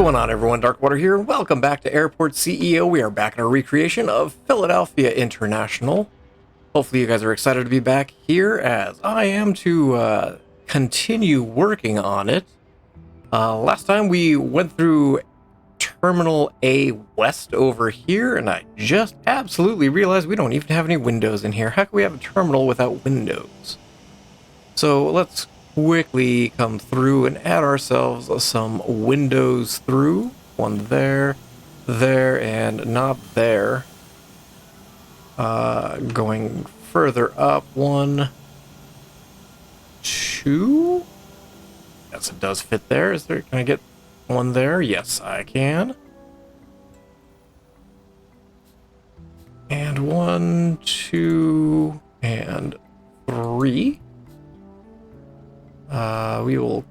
going on, everyone? Darkwater here, and welcome back to Airport CEO. We are back in a recreation of Philadelphia International. Hopefully you guys are excited to be back here, as I am to continue working on it. Last time we went through Terminal A West over here, and I just absolutely realized we don't even have any windows in here. How can we have a terminal without windows? So let's quickly come through and add ourselves some windows through. One there, and not there. Going further up, 1, 2. Yes, it does fit there. Can I get one there? Yes, I can. And 1, 2, and 3. We will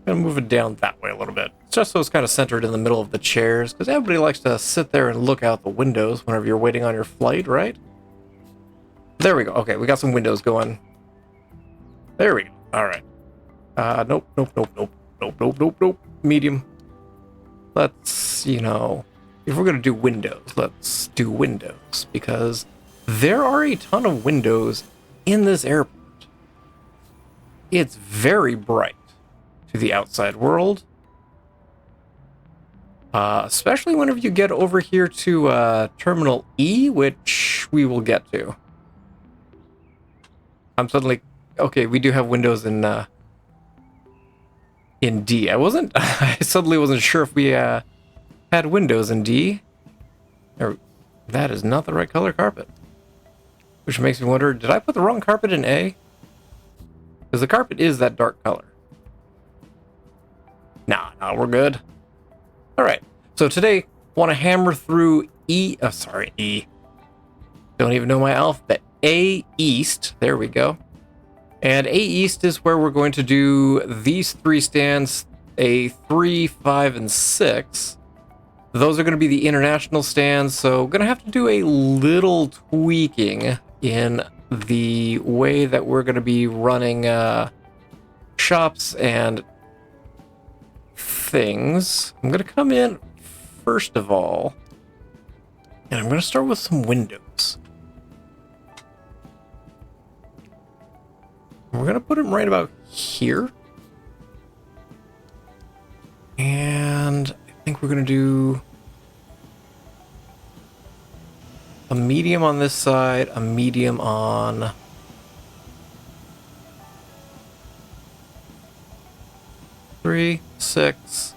gonna move it down that way a little bit, just so it's kind of centered in the middle of the chairs, because everybody likes to sit there and look out the windows whenever you're waiting on your flight, right? There we go. Okay, we got some windows going. There we go. All right. Nope. Medium. Let's, if we're gonna do windows, let's do windows, because there are a ton of windows in this airport. It's very bright to the outside world, especially whenever you get over here to Terminal E, which we will get to. I'm suddenly okay. We do have windows in D. I suddenly wasn't sure if we had windows in D. That is not the right color carpet. Which makes me wonder, did I put the wrong carpet in A? Because the carpet is that dark color. Nah, we're good. Alright, so today, want to hammer through E. Don't even know my alphabet. A East, there we go. And A East is where we're going to do these 3 stands, A 3, 5, and 6. Those are going to be the international stands, so going to have to do a little tweaking in the way that we're going to be running shops and things. I'm going to come in first of all, and I'm going to start with some windows. We're going to put them right about here. And I think we're going to do a medium on this side, a medium on 3, 6,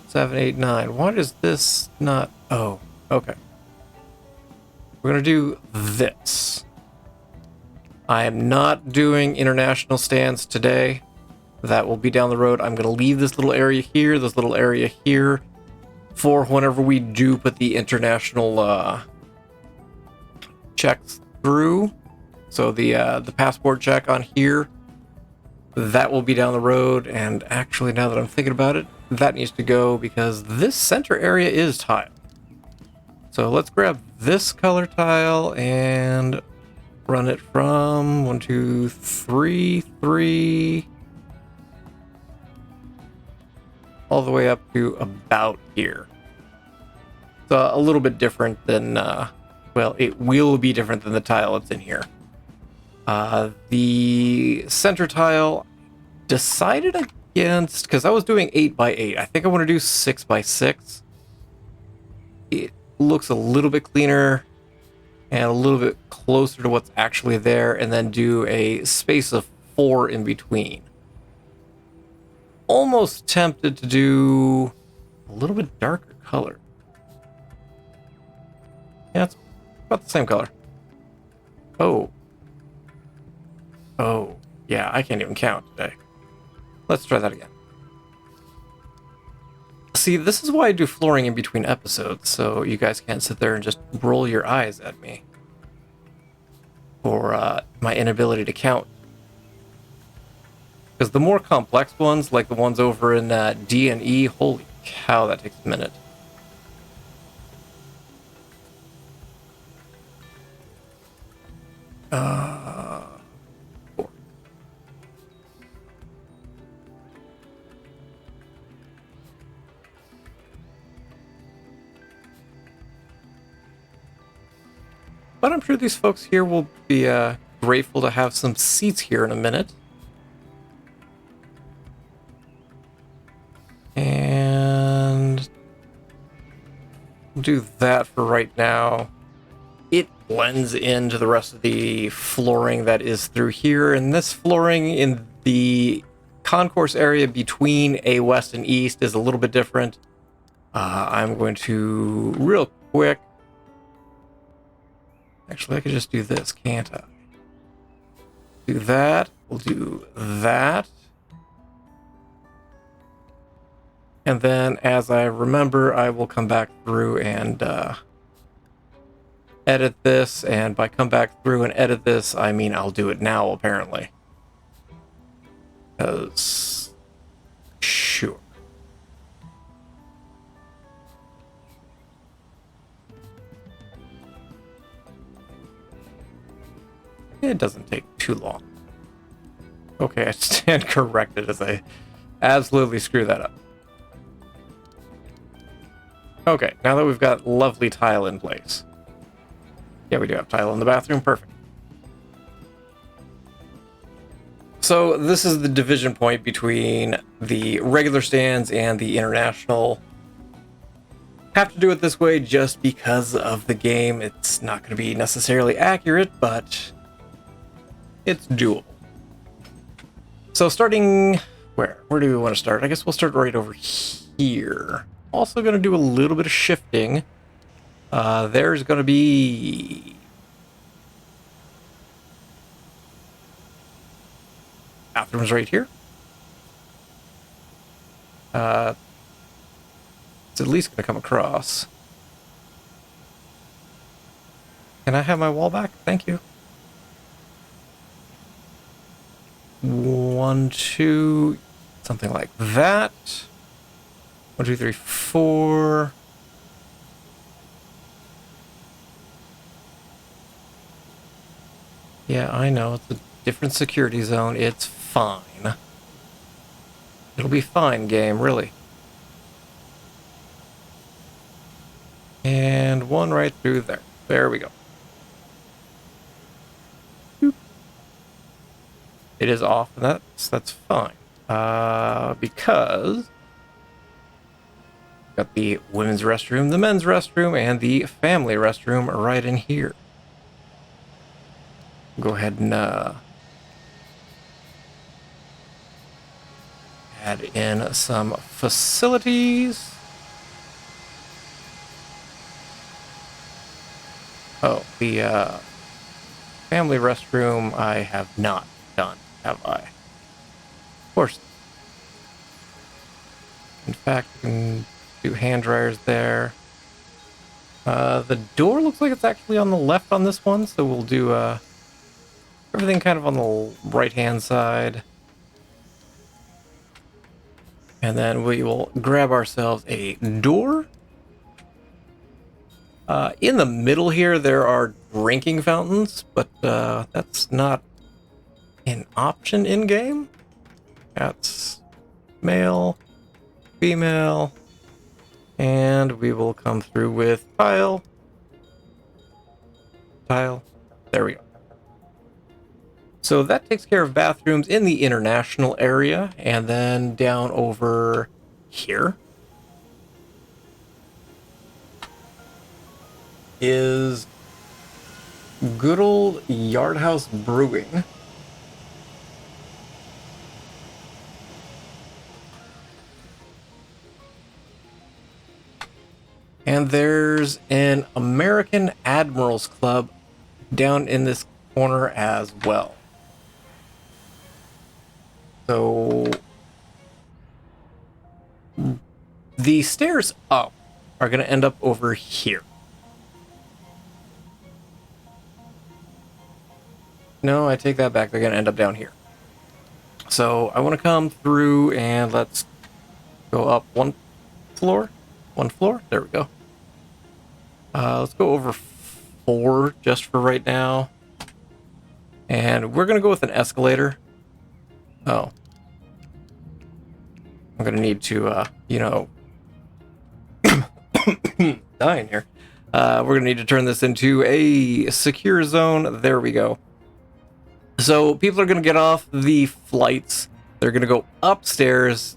7, 8, 9. Why does this not? Oh, okay. We're gonna do this. I am not doing international stands today. That will be down the road. I'm gonna leave this little area here, this little area here, for whenever we do put the international checks through. So the passport check on here, that will be down the road. And actually, now that I'm thinking about it, that needs to go because this center area is tile. So let's grab this color tile and run it from 1, 2, 3, 3, all the way up to about here. So a little bit different than well, it will be different than the tile that's in here. The center tile, decided against, because I was doing 8 by 8. I think I want to do 6 by 6. It looks a little bit cleaner and a little bit closer to what's actually there, and then do a space of 4 in between. Almost tempted to do a little bit darker color. Yeah, it's about the same color. Oh, yeah, I can't even count today. Let's try that again. See, this is why I do flooring in between episodes, so you guys can't sit there and just roll your eyes at me for my inability to count. Because the more complex ones, like the ones over in D and E, holy cow, that takes a minute. But I'm sure these folks here will be grateful to have some seats here in a minute. And we'll do that for right now. It blends into the rest of the flooring that is through here, and this flooring in the concourse area between A West and East is a little bit different. I'm going to, real quick, actually I could just do this, can't I? Do that, we'll do that. And then as I remember, I will come back through and edit this, and by come back through and edit this, I mean I'll do it now, apparently. Because, sure. It doesn't take too long. Okay, I stand corrected as I absolutely screw that up. Okay, now that we've got lovely tile in place. Yeah, we do have tile in the bathroom. Perfect. So this is the division point between the regular stands and the international. Have to do it this way just because of the game. It's not going to be necessarily accurate, but it's doable. So starting where? Where do we want to start? I guess we'll start right over here. Also going to do a little bit of shifting. There's going to be bathrooms right here. It's at least going to come across. Can I have my wall back? Thank you. 1, 2, something like that. 1, 2, 3, 4. Yeah, I know, it's a different security zone. It's fine. It'll be fine, game, really. And one right through there. There we go. Boop. It is off, and that's fine. Because got the women's restroom, the men's restroom, and the family restroom right in here. Go ahead and add in some facilities. Oh, the family restroom I have not done, have I? Of course. In fact, we can do hand dryers there. The door looks like it's actually on the left on this one, so we'll do everything kind of on the right-hand side. And then we will grab ourselves a door. In the middle here, there are drinking fountains, but that's not an option in-game. That's male, female, and we will come through with tile. Tile. There we go. So that takes care of bathrooms in the international area, and then down over here is good old Yard House Brewing. And there's an American Admirals Club down in this corner as well. So the stairs up are going to end up over here. No, I take that back. They're going to end up down here. So I want to come through and let's go up one floor. There we go. Let's go over 4 just for right now. And we're going to go with an escalator. Oh. I'm going to need to, dying here. We're going to need to turn this into a secure zone. There we go. So people are going to get off the flights. They're going to go upstairs.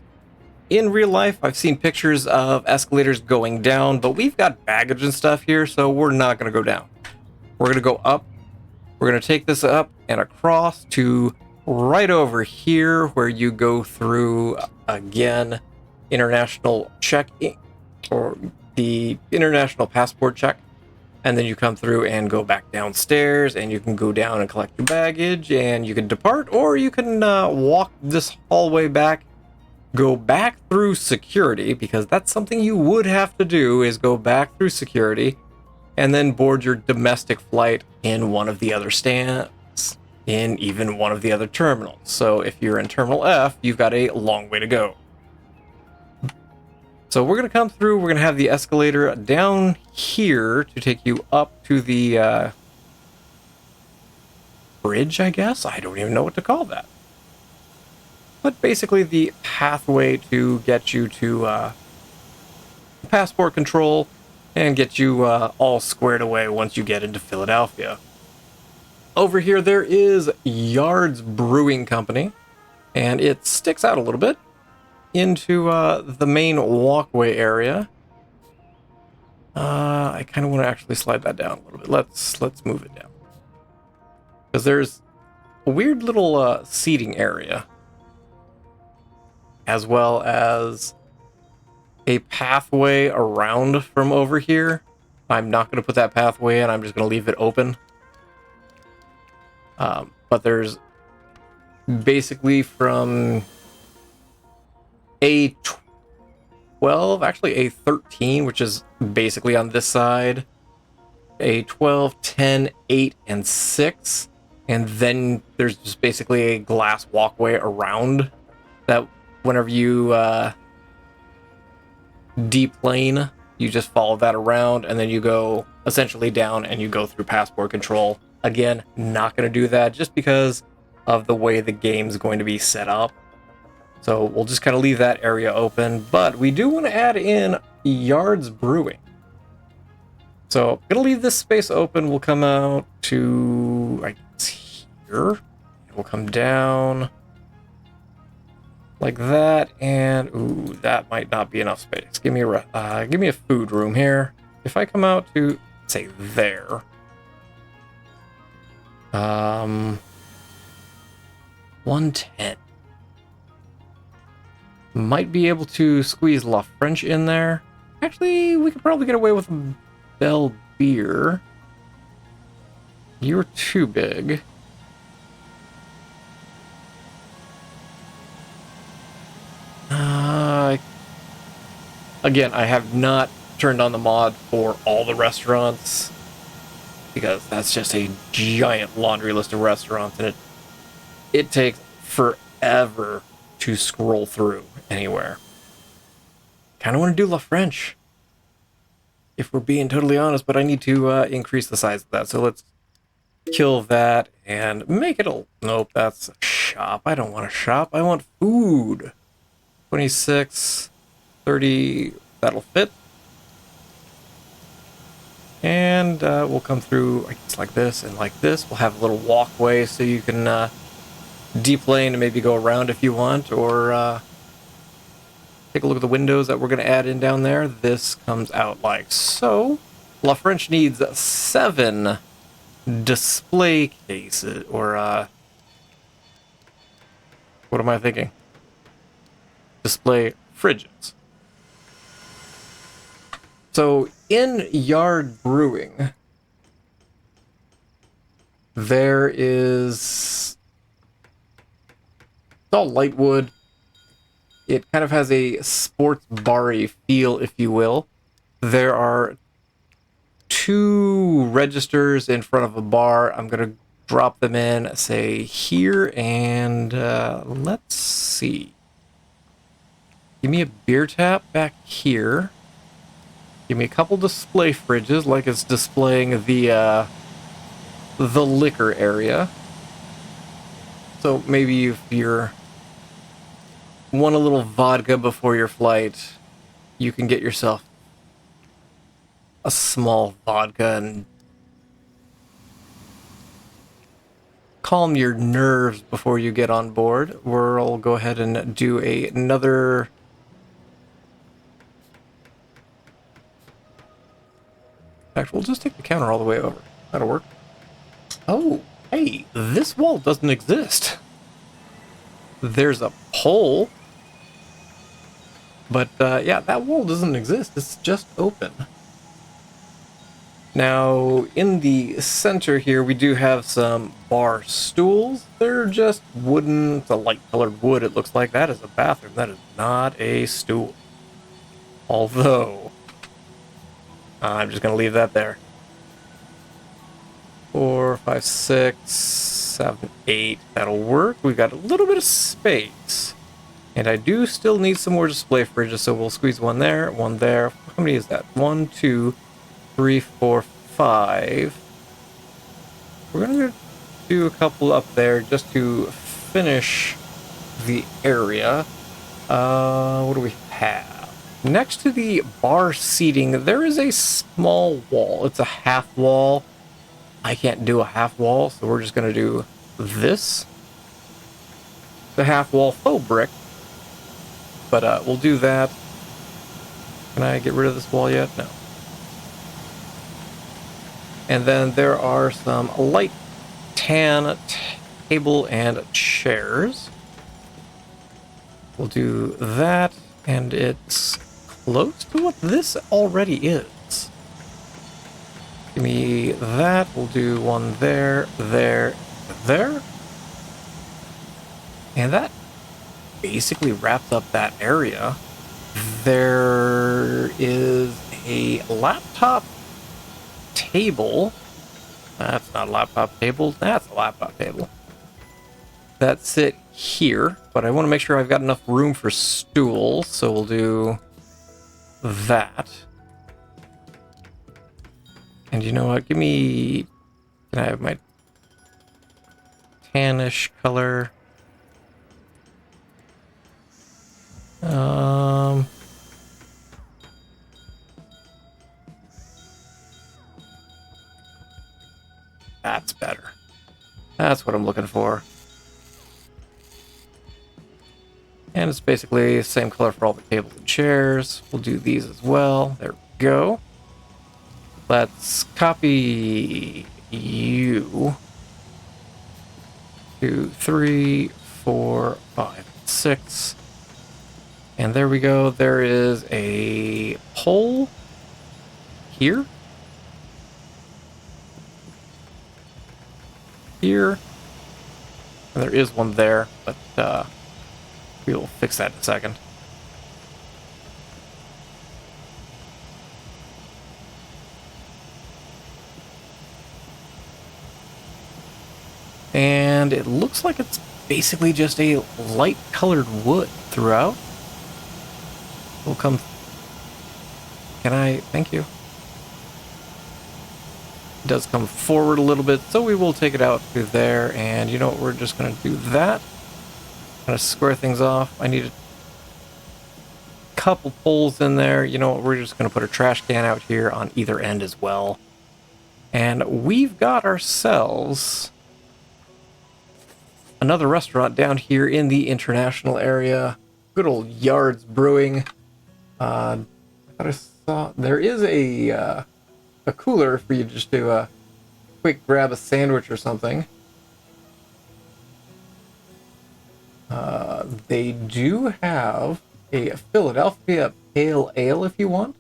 In real life, I've seen pictures of escalators going down, but we've got baggage and stuff here, so we're not going to go down. We're going to go up. We're going to take this up and across to right over here where you go through, again, international check, or the international passport check. And then you come through and go back downstairs, and you can go down and collect your baggage, and you can depart, or you can walk this hallway back, go back through security, because that's something you would have to do, is go back through security, and then board your domestic flight in one of the other stands, in even one of the other terminals. So if you're in Terminal F, you've got a long way to go. So we're going to come through, we're going to have the escalator down here to take you up to the bridge, I guess? I don't even know what to call that. But basically the pathway to get you to passport control and get you all squared away once you get into Philadelphia. Over here there is Yards Brewing Company, and it sticks out a little bit into the main walkway area. I kind of want to actually slide that down a little bit. Let's move it down, because there's a weird little seating area, as well as a pathway around from over here. I'm not going to put that pathway in. I'm just going to leave it open. But there's basically from A12, actually A13, which is basically on this side, A12, 10, 8, and 6. And then there's just basically a glass walkway around that. Whenever you deplane, you just follow that around, and then you go essentially down and you go through passport control. Again, not going to do that just because of the way the game's going to be set up. So we'll just kind of leave that area open, but we do want to add in Yards Brewing. So I'm going to leave this space open. We'll come out to, I guess, here. We'll come down like that, and ooh, that might not be enough space. Give me a food room here. If I come out to, say, there, 110. Might be able to squeeze La French in there. Actually, we could probably get away with Bell Beer. You're too big. Again, I have not turned on the mod for all the restaurants, because that's just a giant laundry list of restaurants, and it takes forever to scroll through anywhere. Kind of want to do La French, if we're being totally honest, but I need to increase the size of that. So let's kill that and make it a... Nope, that's a shop. I don't want a shop. I want food. 26, 30, that'll fit. And we'll come through, I guess, like this and like this. We'll have a little walkway so you can deplane and maybe go around if you want, or take a look at the windows that we're going to add in down there. This comes out like so. La French needs 7 display cases, or what am I thinking? Display fridges. So in Yard Brewing, there is... It's all light wood. It kind of has a sports bar-y feel, if you will. There are 2 registers in front of a bar. I'm going to drop them in, say, here, and let's see. Give me a beer tap back here. Give me a couple display fridges, like it's displaying the liquor area. So maybe if you're want a little vodka before your flight, you can get yourself a small vodka and calm your nerves before you get on board. We'll go ahead and do another. Actually, we'll just take the counter all the way over. That'll work. Oh, hey, this wall doesn't exist. There's a pole. But yeah, that wall doesn't exist. It's just open. Now, in the center here, we do have some bar stools. They're just wooden. It's a light-colored wood, it looks like. That is a bathroom. That is not a stool. Although, I'm just going to leave that there. 4, 5, 6, 7, 8. That'll work. We've got a little bit of space. And I do still need some more display fridges, so we'll squeeze one there, one there. How many is that? 1, 2, 3, 4, 5. We're going to do a couple up there just to finish the area. What do we have? Next to the bar seating, there is a small wall. It's a half wall. I can't do a half wall, so we're just going to do this. The half wall faux brick. But we'll do that. Can I get rid of this wall yet? No. And then there are some light tan table and chairs. We'll do that, and it's close to what this already is. Give me that. We'll do one there, there, there. And that basically wraps up that area. There is a laptop table. That's not a laptop table. That's a laptop table. That's it here. But I want to make sure I've got enough room for stools. So we'll do that. And you know what? Give me... Can I have my tannish color? That's better. That's what I'm looking for. And it's basically the same color for all the tables and chairs. We'll do these as well. There we go. Let's copy you. 2, 3, 4, 5, 6. And there we go. There is a pole here. Here. And there is one there, but we'll fix that in a second. And it looks like it's basically just a light colored wood throughout. We'll come. Can I? Thank you. It does come forward a little bit, so we will take it out to there. And you know what? We're just going to do that. Kind of square things off. I need a couple poles in there. You know what? We're just going to put a trash can out here on either end as well. And we've got ourselves another restaurant down here in the international area. Good old Yards Brewing. I thought I saw there is a cooler for you just to quick grab a sandwich or something. They do have a Philadelphia Pale Ale if you want.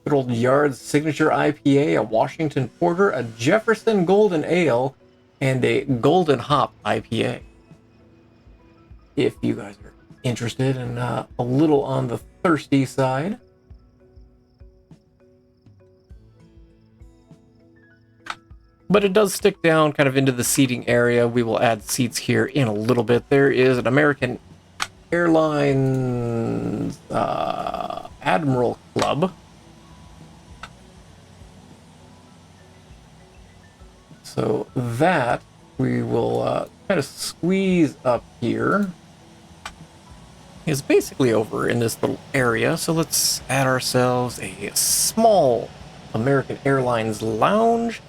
Good old Yards Signature IPA, a Washington Porter, a Jefferson Golden Ale, and a Golden Hop IPA. If you guys are interested and a little on the thirsty side. But it does stick down kind of into the seating area. We will add seats here in a little bit. There is an American Airlines Admiral Club. So that we will kind of squeeze up here. Is basically over in this little area. So let's add ourselves a small American Airlines Lounge.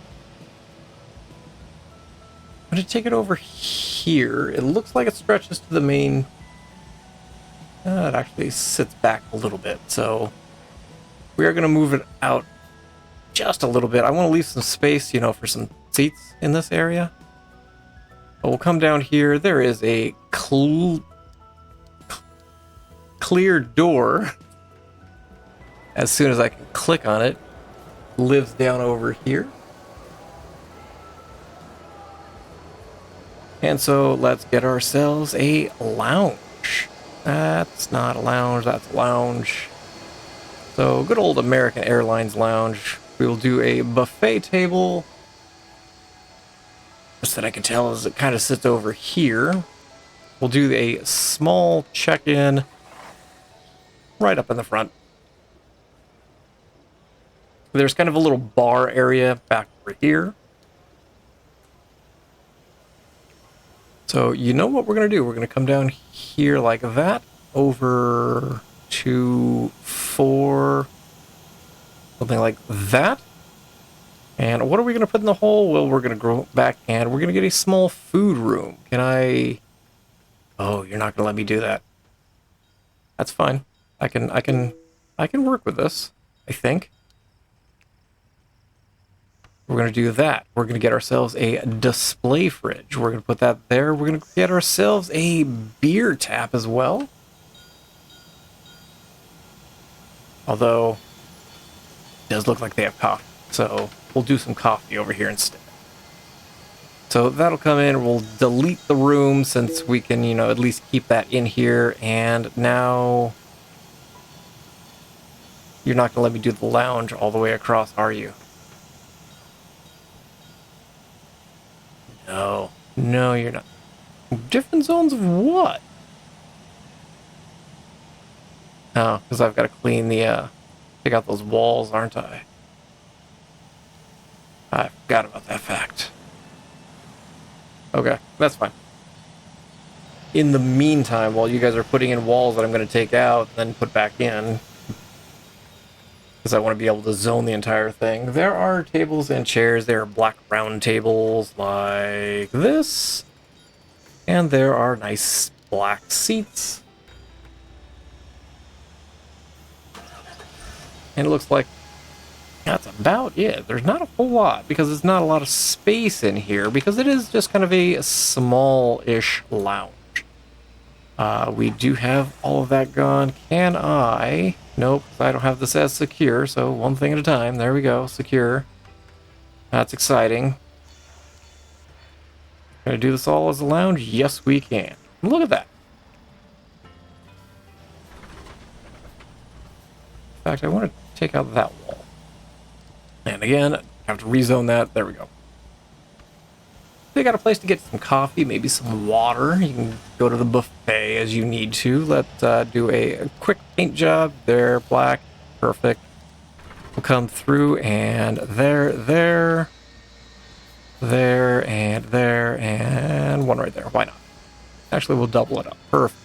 I'm going to take it over here. It looks like it stretches to the main. It actually sits back a little bit, so we are going to move it out just a little bit. I want to leave some space, you know, for some seats in this area. But we'll come down here. There is a clear door. As soon as I can click on it, lives down over here. And so let's get ourselves a lounge. That's not a lounge, that's a lounge. So good old American Airlines Lounge. We will do a buffet table. Just that I can tell as it kind of sits over here. We'll do a small check-in right up in the front. There's kind of a little bar area back over here. So you know what we're going to do? We're going to come down here like that, over to 4, something like that. And what are we going to put in the hole? Well, we're going to go back and we're going to get a small food room. Can I... Oh, you're not going to let me do that. That's fine. I can work with this, I think. We're going to do that. We're going to get ourselves a display fridge. We're going to put that there. We're going to get ourselves a beer tap as well. Although, it does look like they have coffee. So, we'll do some coffee over here instead. So, that'll come in. We'll delete the room since we can, you know, at least keep that in here. And now, you're not going to let me do the lounge all the way across, are you? No. No, you're not. Different zones of what? Oh, because I've got to clean the, take out those walls, aren't I? I forgot about that fact. Okay, that's fine. In the meantime, while you guys are putting in walls that I'm going to take out and then put back in, because I want to be able to zone the entire thing. There are tables and chairs. There are black round tables like this. And there are nice black seats. And it looks like that's about it. There's not a whole lot because there's not a lot of space in here because it is just kind of a small-ish lounge. We do have all of that gone. Can I... Nope, I don't have this as secure, so one thing at a time. There we go, secure. That's exciting. Gonna do this all as a lounge? Yes, we can. Look at that. In fact, I want to take out that wall. And again, I have to rezone that. There we go. They got a place to get some coffee, maybe some water. You can go to the buffet as you need to. Let's do a quick paint job. There, black, perfect. We'll come through and there, and one right there. Why not? Actually, we'll double it up. Perfect.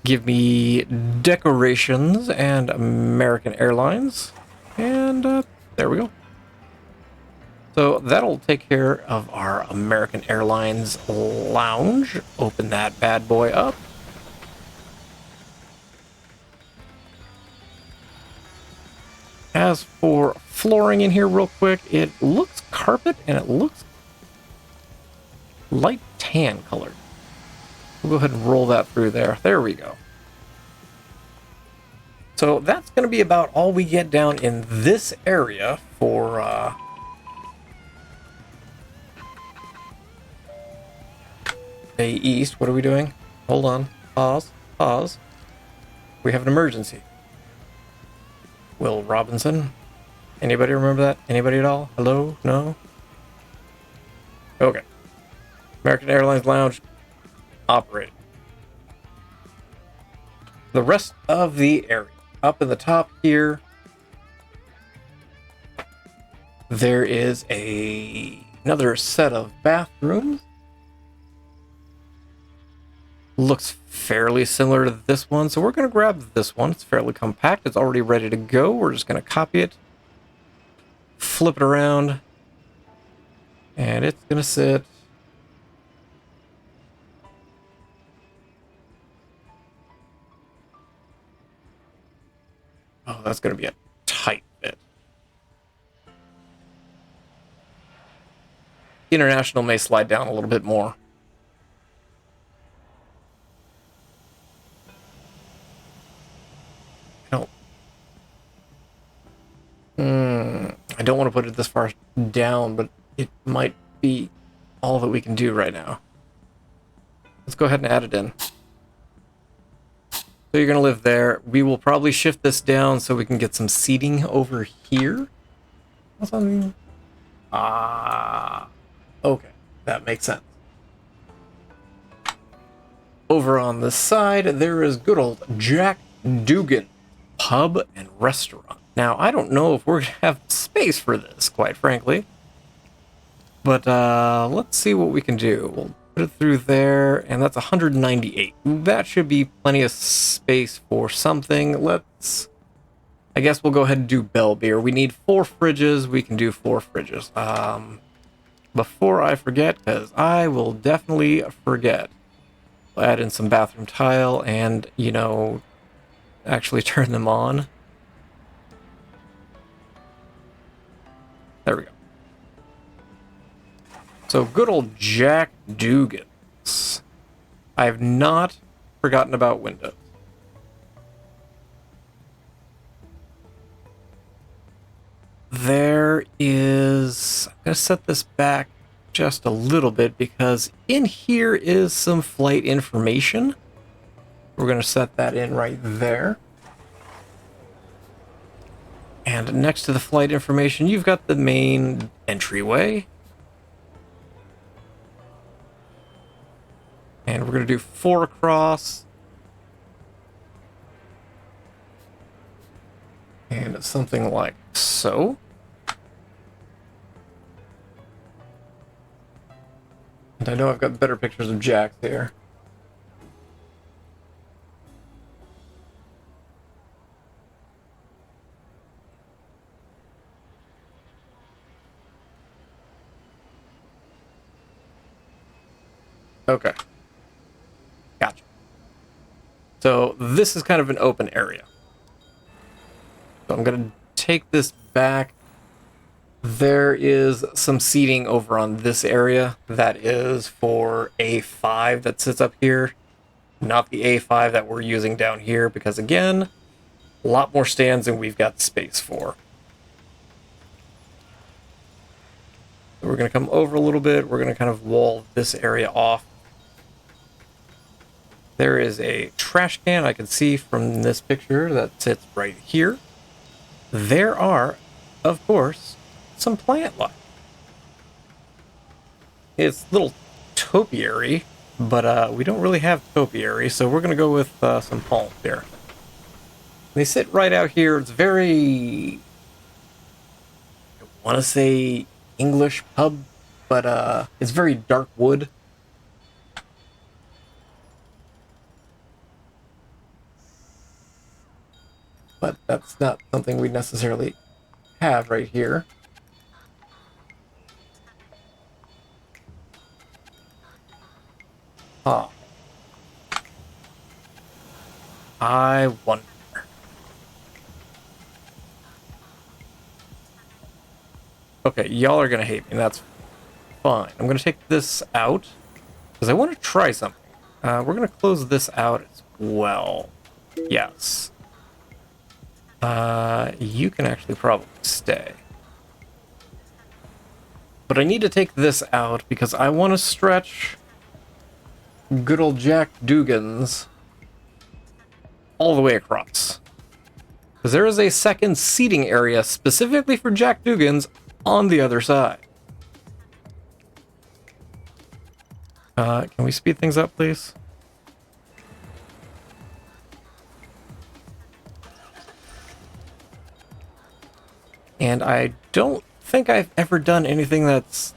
Give me decorations and American Airlines. And there we go. So that'll take care of our American Airlines lounge. Open that bad boy up. As for flooring in here real quick, it looks carpet and it looks light tan colored. We'll go ahead and roll that through there. There we go. So that's going to be about all we get down in this area for Bay East. What are we doing? Hold on. Pause. We have an emergency. Will Robinson. Anybody remember that? Anybody at all? Hello? No? Okay. American Airlines Lounge. Operate. The rest of the area. Up in the top here, there is another set of bathrooms. Looks fairly similar to this one, so we're going to grab this one. It's fairly compact. It's already ready to go. We're just going to copy it, flip it around, and it's going to sit. Oh, that's going to be a tight fit. International may slide down a little bit more. I don't want to put it this far down, but it might be all that we can do right now. Let's go ahead and add it in. So you're going to live there. We will probably shift this down so we can get some seating over here. What's on? Okay, that makes sense. Over on the side, there is good old Jack Dugan Pub and Restaurant. Now, I don't know if we're going to have space for this, quite frankly. But let's see what we can do. We'll put it through there, and that's 198. That should be plenty of space for something. I guess we'll go ahead and do Bell Beer. We need 4 fridges. We can do 4 fridges. Before I forget, because I will definitely forget, we'll add in some bathroom tile and, actually turn them on. There we go. So good old Jack Dugan's. I have not forgotten about windows. There is... I'm going to set this back just a little bit because in here is some flight information. We're going to set that in right there. And next to the flight information, you've got the main entryway. And we're going to do 4 across. And something like so. And I know I've got better pictures of Jack here. Okay. Gotcha. So this is kind of an open area. So I'm going to take this back. There is some seating over on this area that is for A5 that sits up here. Not the A5 that we're using down here because, again, a lot more stands than we've got space for. So we're going to come over a little bit. We're going to kind of wall this area off. There is a trash can I can see from this picture that sits right here. There are, of course, some plant life. It's a little topiary, but we don't really have topiary, so we're going to go with some palms here. They sit right out here. It's very, I want to say English pub, but it's very dark wood. But that's not something we necessarily have right here. Huh. I wonder. Okay, y'all are gonna hate me, and that's fine. I'm gonna take this out, because I want to try something. We're gonna close this out as well. Yes. You can actually probably stay. But I need to take this out because I want to stretch good old Jack Dugan's all the way across. Because there is a second seating area specifically for Jack Dugan's on the other side. Can we speed things up, please? And I don't think I've ever done anything that's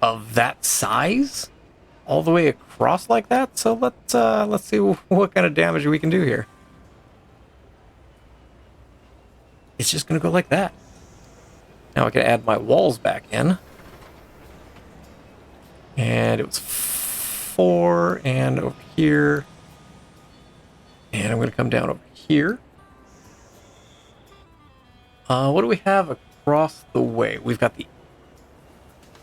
of that size all the way across like that. So let's see what kind of damage we can do here. It's just gonna go like that. Now I can add my walls back in. And it was 4, and over here. And I'm gonna come down over here. What do we have across the way? We've got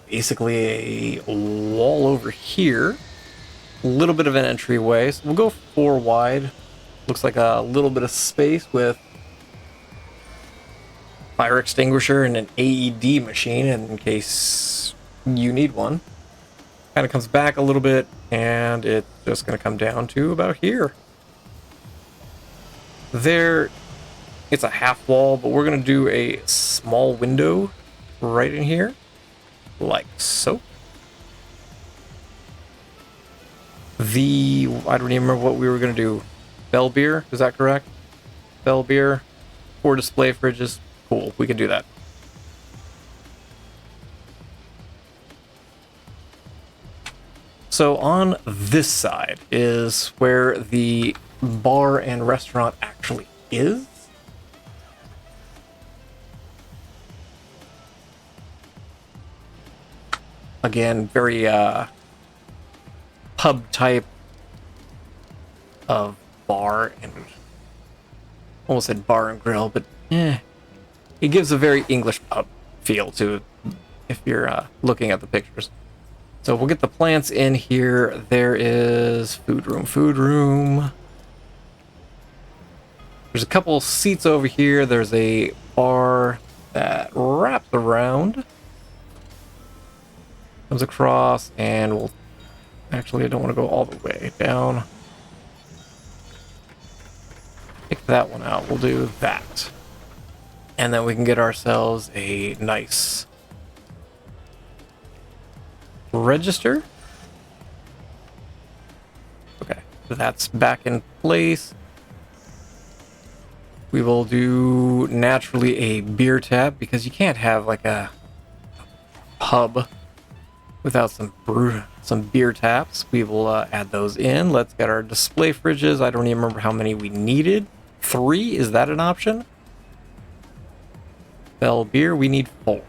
basically a wall over here. A little bit of an entryway. So we'll go 4 wide. Looks like a little bit of space with fire extinguisher and an AED machine in case you need one. Kind of comes back a little bit, and it's just going to come down to about here. There, it's a half wall, but we're going to do a small window right in here, like so. I don't even remember what we were going to do. Bell beer, is that correct? Bell beer, 4 display fridges. Cool, we can do that. So on this side is where the bar and restaurant actually is. Again, very pub type of bar, and almost said bar and grill, but it gives a very English pub feel to it if you're looking at the pictures. So we'll get the plants in here. There is food room. There's a couple seats over here. There's a bar that wraps around, comes across, and we'll actually, I don't want to go all the way down. Pick that one out. We'll do that. And then we can get ourselves a nice register. Okay, that's back in place. We will do naturally a beer tap, because you can't have like a pub without some beer taps. We will add those in. Let's get our display fridges. I don't even remember how many we needed. 3, is that an option? Bell beer, we need 4.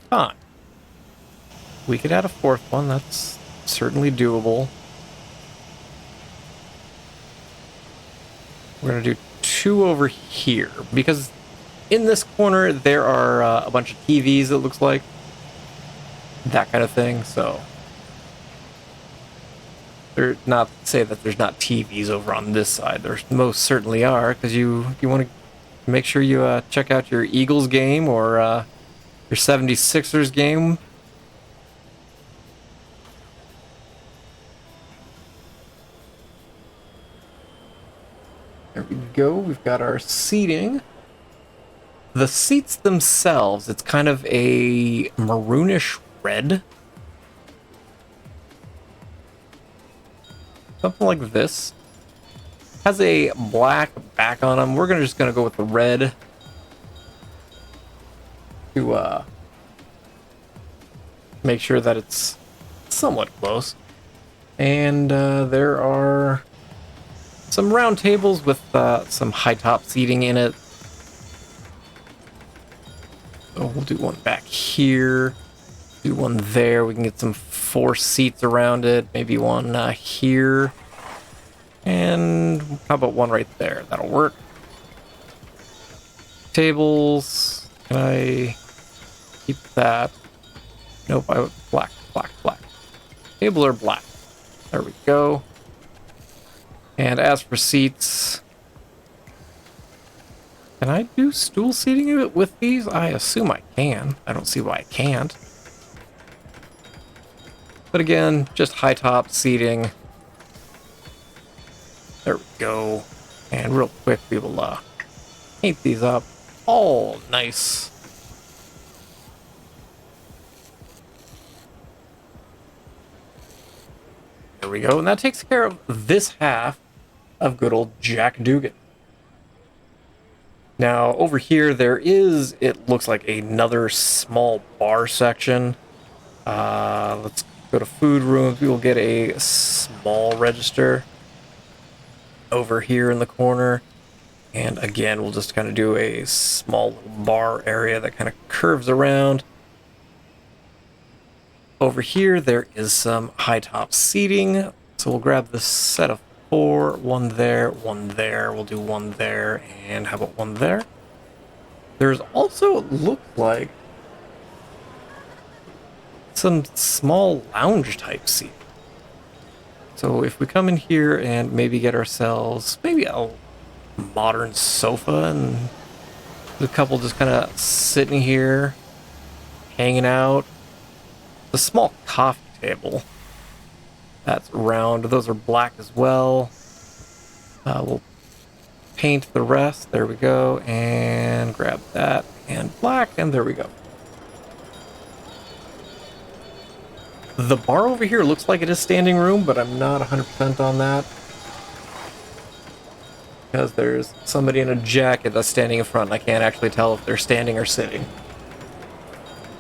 Fine. We could add a 4th one. That's certainly doable. We're going to do 2 over here, because in this corner there are a bunch of TVs, it looks like. That kind of thing, so. They're not to say that there's not TVs over on this side. There most certainly are, because you want to make sure you check out your Eagles game or your 76ers game. There we go. We've got our seating. The seats themselves, it's kind of a maroonish red. Something like this. Has a black back on them. We're just gonna go with the red to make sure that it's somewhat close. And there are some round tables with some high top seating in it. So we'll do one back here, do one there. We can get some 4 seats around it, maybe one here, and how about one right there? That'll work. Tables, can I keep that? Nope, black. Tables are black. There we go. And as for seats, can I do stool seating with these? I assume I can. I don't see why I can't. But again, just high top seating. There we go. And real quick, we will paint these up all nice. There we go. And that takes care of this half of good old Jack Dugan. Now, over here, there is, it looks like, another small bar section. Let's go to food rooms. We will get a small register over here in the corner. And again, we'll just kind of do a small little bar area that kind of curves around. Over here, there is some high top seating. So we'll grab this set of 4, one there, one there. We'll do one there, and how about one there? There's also, looks like, some small lounge type seat. So if we come in here and maybe get ourselves maybe a modern sofa and the couple just kind of sitting here, hanging out. The small coffee table that's round. Those are black as well. We'll paint the rest. There we go. And grab that and black. And there we go. The bar over here looks like it is standing room, but I'm not 100% on that. Because there's somebody in a jacket that's standing in front, and I can't actually tell if they're standing or sitting.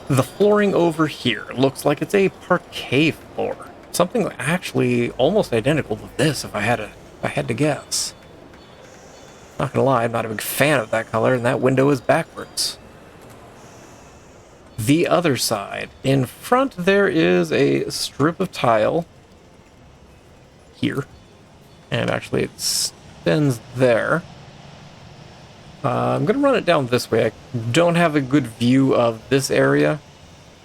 The flooring over here looks like it's a parquet floor. Something actually almost identical to this, if I had to guess. Not gonna lie, I'm not a big fan of that color, and that window is backwards. The other side, in front there is a strip of tile here, and actually it extends there. I'm gonna run it down this way. I don't have a good view of this area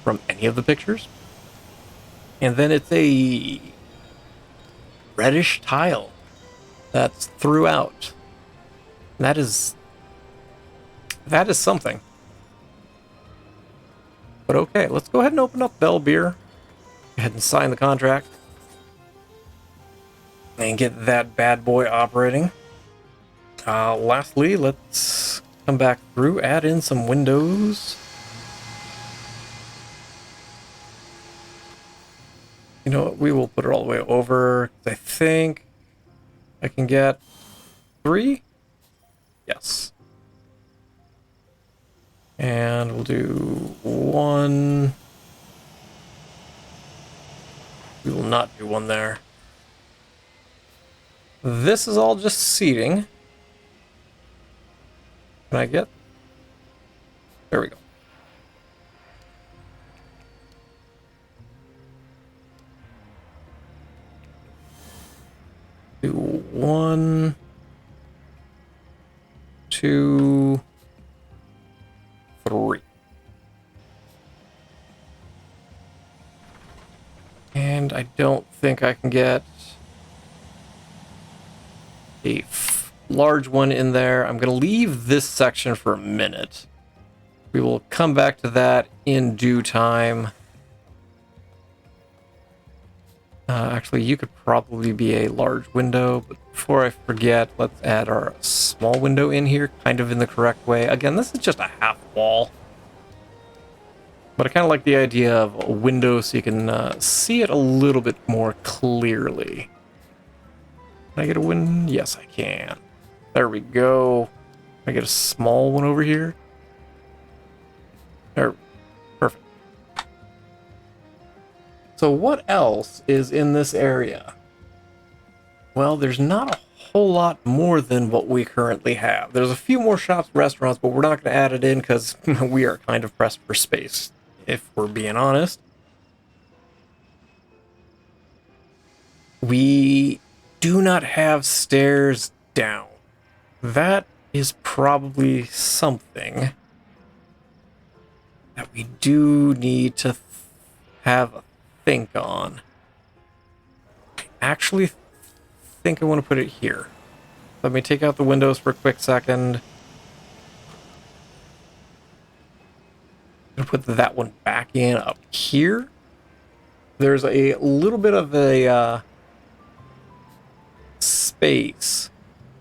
from any of the pictures. And then it's a reddish tile that's throughout. That is something. But okay, let's go ahead and open up Bell Beer. Go ahead and sign the contract. And get that bad boy operating. Lastly, let's come back through, add in some windows. You know what, we will put it all the way over. I think I can get 3? Yes. And we'll do 1. We will not do 1 there. This is all just seating. Can I get? There we go. Do 1, 2, 3. And I don't think I can get a large one in there. I'm going to leave this section for a minute. We will come back to that in due time. Actually, you could probably be a large window, but before I forget, let's add our small window in here, kind of in the correct way. Again, this is just a half wall. But I kind of like the idea of a window so you can see it a little bit more clearly. Can I get a win? Yes, I can. There we go. Can I get a small one over here? There. Perfect. So what else is in this area? Well, there's not a whole lot more than what we currently have. There's a few more shops, restaurants, but we're not going to add it in because we are kind of pressed for space, if we're being honest. We do not have stairs down. That is probably something that we do need to have a think on. I actually think I want to put it here. Let me take out the windows for a quick second. I'm going to put that one back in up here. There's a little bit of a space,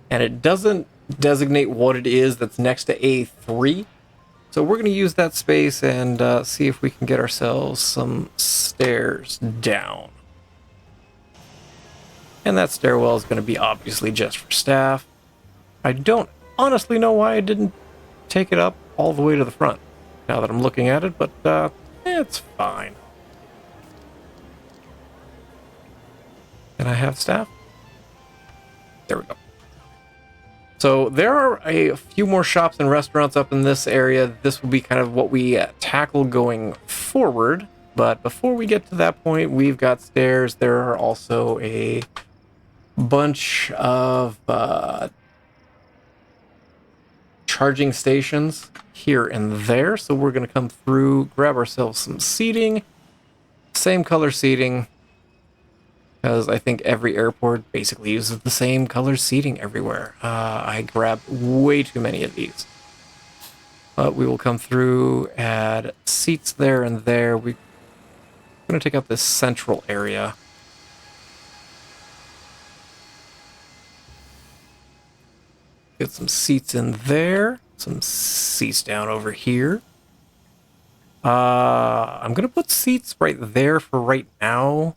and it doesn't designate what it is that's next to A3. So we're going to use that space and see if we can get ourselves some stairs down. And that stairwell is going to be obviously just for staff. I don't honestly know why I didn't take it up all the way to the front, now that I'm looking at it, but it's fine. Can I have staff? There we go. So there are a few more shops and restaurants up in this area. This will be kind of what we tackle going forward. But before we get to that point, we've got stairs. There are also a bunch of charging stations here and there. So we're going to come through, grab ourselves some seating. Same color seating. Because I think every airport basically uses the same color seating everywhere. I grabbed way too many of these. But we will come through, add seats there and there. We're going to take out this central area. Get some seats in there. Some seats down over here. I'm going to put seats right there for right now.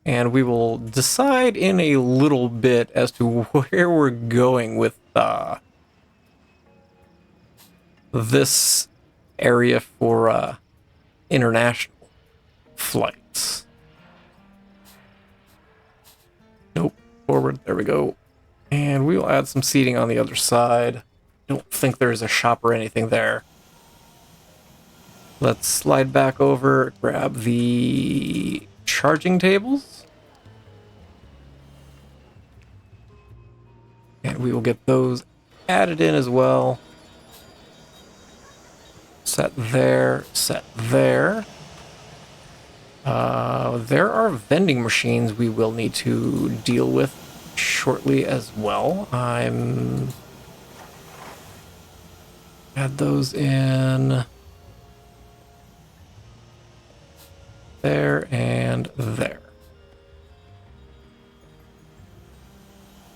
And we will decide in a little bit as to where we're going with this area for international flights. Nope, forward, there we go. And we will add some seating on the other side. Don't think there's a shop or anything there. Let's slide back over, grab the charging tables. And we will get those added in as well. Set there, set there. There are vending machines we will need to deal with shortly as well. Add those in there and there.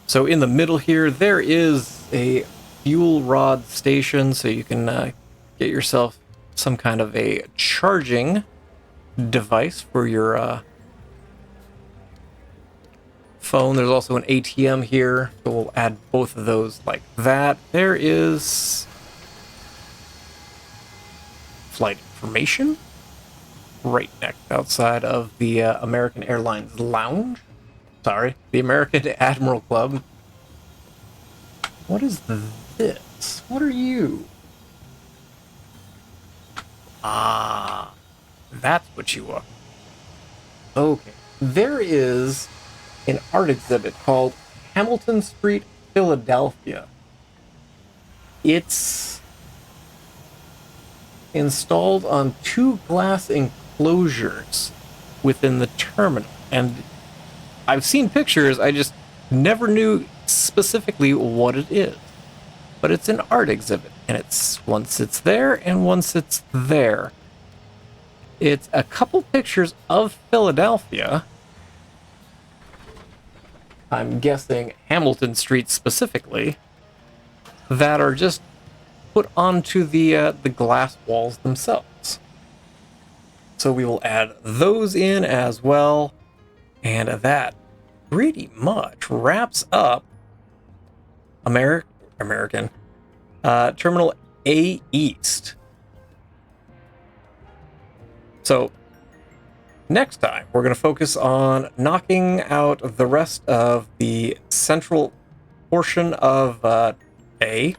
So in the middle here, there is a fuel rod station, so you can get yourself some kind of a charging device for your phone. There's also an ATM here, so we'll add both of those like that. There is flight information right next outside of the American Airlines Lounge. Sorry, the American Admiral Club. What is this? What are you? Ah, that's what you are. Okay. There is an art exhibit called Hamilton Street, Philadelphia. It's installed on 2 glass enclosures within the terminal. And I've seen pictures, I just never knew specifically what it is. But it's an art exhibit, and it's once it's there and once it's there. It's a couple pictures of Philadelphia. I'm guessing Hamilton Street specifically, that are just put onto the glass walls themselves. So we will add those in as well, and that pretty much wraps up American Terminal A East. So next time we're going to focus on knocking out the rest of the central portion of A.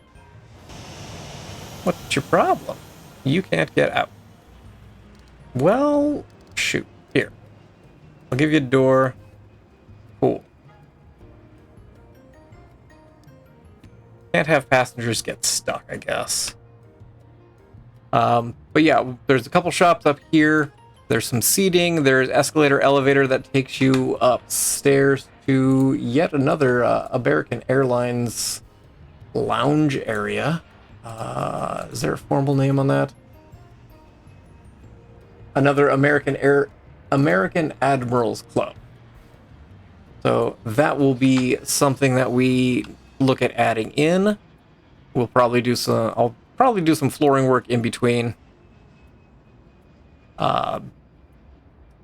What's your problem? You can't get out. Well, shoot. Here. I'll give you a door. Cool. Can't have passengers get stuck, I guess. But yeah, there's a couple shops up here. There's some seating. There's escalator, elevator that takes you upstairs to yet another American Airlines lounge area. Is there a formal name on that? Another American Admirals Club. So that will be something that we look at adding in. We'll probably do some. I'll probably do some flooring work in between,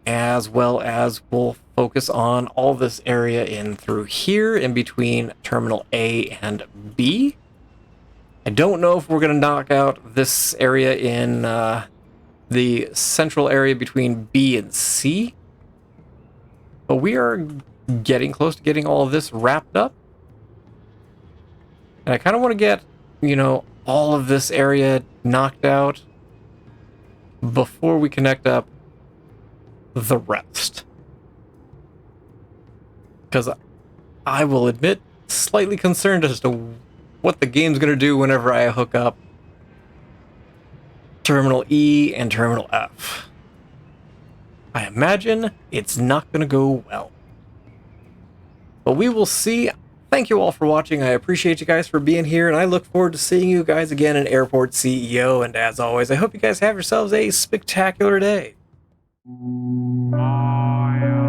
as well as we'll focus on all this area in through here in between Terminal A and B. I don't know if we're going to knock out this area in the central area between B and C, but we are getting close to getting all of this wrapped up. And I kind of want to get, you know, all of this area knocked out before we connect up the rest. Because I will admit, slightly concerned as to what the game's going to do whenever I hook up Terminal E and Terminal F. I imagine it's not going to go well. But we will see. Thank you all for watching. I appreciate you guys for being here, and I look forward to seeing you guys again in Airport CEO. And as always, I hope you guys have yourselves a spectacular day. Oh, yeah.